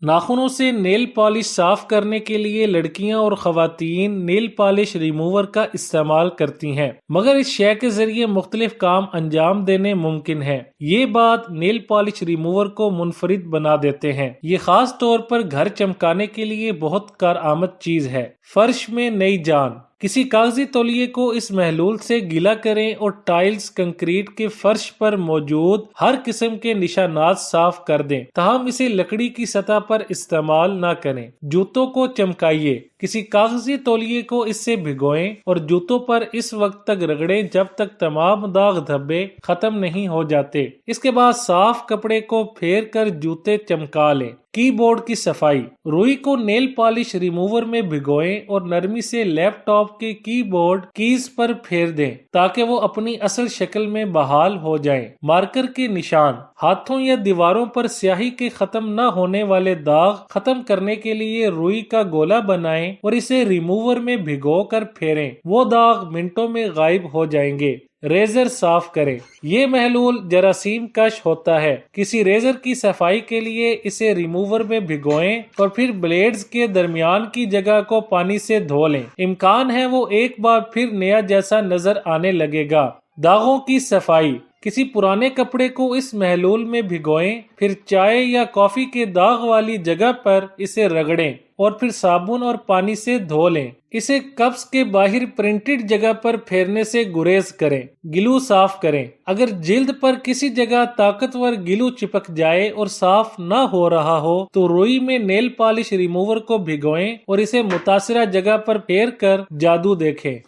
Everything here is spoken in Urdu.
ناخنوں سے نیل پالش صاف کرنے کے لیے لڑکیاں اور خواتین نیل پالش ریموور کا استعمال کرتی ہیں، مگر اس شے کے ذریعے مختلف کام انجام دینے ممکن ہے۔ یہ بات نیل پالش ریموور کو منفرد بنا دیتے ہیں۔ یہ خاص طور پر گھر چمکانے کے لیے بہت کارآمد چیز ہے۔ فرش میں نئی جان۔ کسی کاغذی تولیے کو اس محلول سے گیلا کریں اور ٹائلز، کنکریٹ کے فرش پر موجود ہر قسم کے نشانات صاف کر دیں، تاہم اسے لکڑی کی سطح پر استعمال نہ کریں۔ جوتوں کو چمکائیے۔ کسی کاغذی تولیے کو اس سے بھگوئیں اور جوتوں پر اس وقت تک رگڑیں جب تک تمام داغ دھبے ختم نہیں ہو جاتے۔ اس کے بعد صاف کپڑے کو پھیر کر جوتے چمکا لیں۔ کی بورڈ کی صفائی۔ روئی کو نیل پالش ریموور میں بھگوئیں اور نرمی سے لیپ ٹاپ کے کی بورڈ کیز پر پھیر دیں تاکہ وہ اپنی اصل شکل میں بحال ہو جائیں۔ مارکر کے نشان۔ ہاتھوں یا دیواروں پر سیاہی کے ختم نہ ہونے والے داغ ختم کرنے کے لیے روئی کا گولا بنائیں اور اسے ریموور میں بھگو کر پھیریں۔ وہ داغ منٹوں میں غائب ہو جائیں گے۔ ریزر صاف کریں۔ یہ محلول جراثیم کش ہوتا ہے۔ کسی ریزر کی صفائی کے لیے اسے ریموور میں بھگوئیں اور پھر بلیڈز کے درمیان کی جگہ کو پانی سے دھو لیں۔ امکان ہے وہ ایک بار پھر نیا جیسا نظر آنے لگے گا۔ داغوں کی صفائی۔ کسی پرانے کپڑے کو اس محلول میں بھگوئیں، پھر چائے یا کافی کے داغ والی جگہ پر اسے رگڑیں اور پھر صابن اور پانی سے دھو لیں۔ اسے کپس کے باہر پرنٹڈ جگہ پر پھیرنے سے گریز کریں۔ گلو صاف کریں۔ اگر جلد پر کسی جگہ طاقتور گلو چپک جائے اور صاف نہ ہو رہا ہو تو روئی میں نیل پالش ریموور کو بھگوئیں اور اسے متاثرہ جگہ پر پھیر کر جادو دیکھیں۔